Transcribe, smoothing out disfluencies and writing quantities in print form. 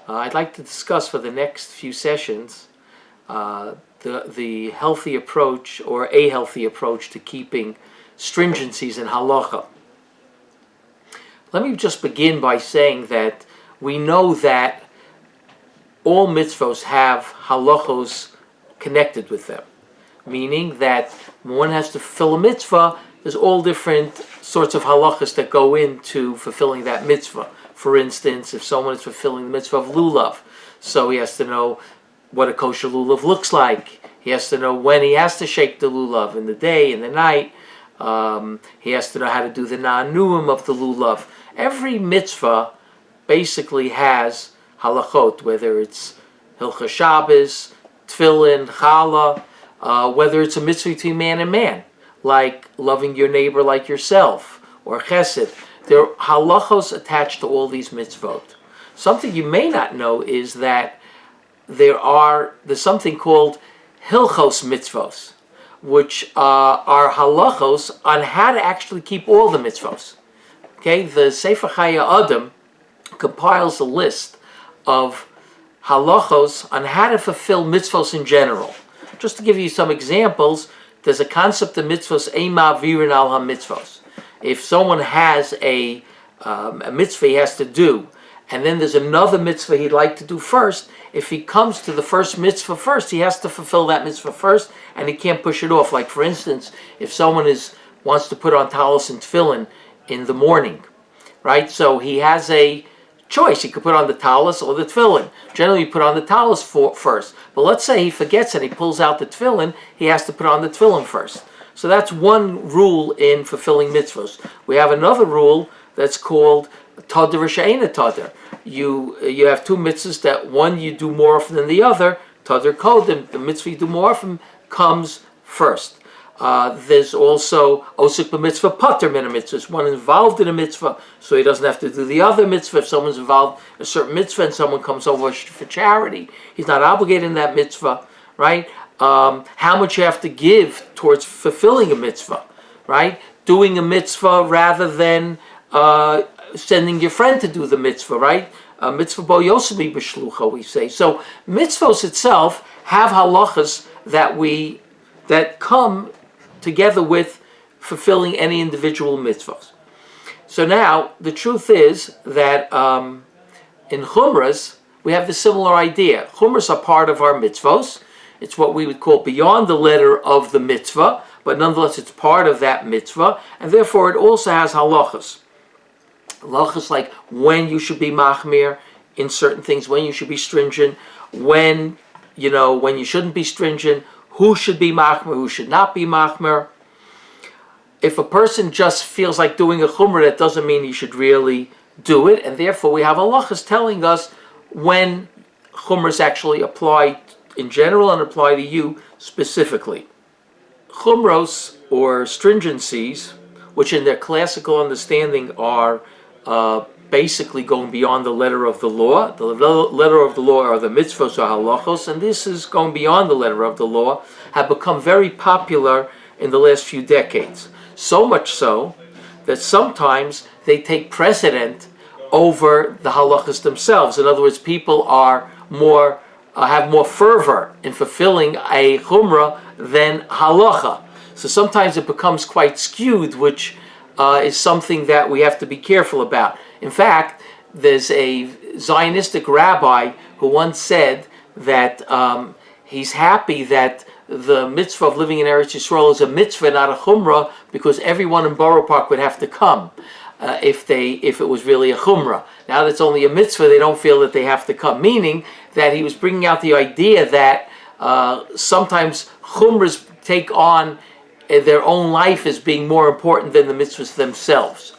I'd like to discuss for the next few sessions the healthy approach or a healthy approach to keeping stringencies in halacha. Let me just begin by saying that we know that all mitzvos have halachos connected with them, meaning that when one has to fulfill a mitzvah, there's all different sorts of halachas that go into fulfilling that mitzvah. For instance, if someone is fulfilling the mitzvah of lulav, so he has to know what a kosher lulav looks like. He has to know when he has to shake the lulav, in the day, in the night. He has to know how to do the na'anuim of the lulav. Every mitzvah basically has halachot, whether it's hilchah Shabbos, tefillin, challah, whether it's a mitzvah between man and man, like loving your neighbor like yourself, or chesed. There are halachos attached to all these mitzvot. Something you may not know is that there's something called hilchos mitzvos, which are halachos on how to actually keep all the mitzvos. Okay, the Sefer Chaya Adam compiles a list of halachos on how to fulfill mitzvos in general. Just to give you some examples, there's a concept of mitzvos, eima virin al ha-mitzvos. If someone has a mitzvah he has to do, and then there's another mitzvah he'd like to do first, if he comes to the first mitzvah first, he has to fulfill that mitzvah first, and he can't push it off. Like, for instance, if someone wants to put on talis and tefillin in the morning, right? So he has a choice. He could put on the talis or the tefillin. Generally, you put on the talis first. But let's say he forgets and he pulls out the tefillin, he has to put on the tefillin first. So that's one rule in fulfilling mitzvahs. We have another rule that's called Tadr She'ena Tadr. You have two mitzvahs that one you do more often than the other. Tadr Kodim, the mitzvah you do more often, comes first. There's also Osik b'mitzvah Pater min mitzvahs. One involved in a mitzvah, so he doesn't have to do the other mitzvah. If someone's involved in a certain mitzvah and someone comes over for charity, he's not obligated in that mitzvah, right? How much you have to give towards fulfilling a mitzvah, right? Doing a mitzvah rather than sending your friend to do the mitzvah, right? Mitzvah bo yosebi b'shlucha, we say. So mitzvahs itself have halachas that come together with fulfilling any individual mitzvahs. So now, the truth is that in Chumras, we have the similar idea. Chumras are part of our mitzvahs. It's what we would call beyond the letter of the mitzvah, but nonetheless it's part of that mitzvah, and therefore it also has halachas. Halachas like when you should be machmir in certain things, when you should be stringent, when you shouldn't be stringent, who should be machmir, who should not be machmir. If a person just feels like doing a chumrah, that doesn't mean he should really do it, and therefore we have halachas telling us when chumras actually apply in general and apply to you specifically. Chumros, or stringencies, which in their classical understanding are basically going beyond the letter of the law. The letter of the law are the mitzvos or halachos, and this is going beyond the letter of the law, have become very popular in the last few decades. So much so that sometimes they take precedent over the halachas themselves. In other words, people are have more fervor in fulfilling a chumrah than halacha. So sometimes it becomes quite skewed, which is something that we have to be careful about. In fact, there's a Zionistic rabbi who once said that he's happy that the mitzvah of living in Eretz Yisrael is a mitzvah, not a chumrah, because everyone in Borough Park would have to come if it was really a chumrah. Now that it's only a mitzvah, they don't feel that they have to come, meaning that he was bringing out the idea that sometimes chumras take on their own life as being more important than the mitzvahs themselves.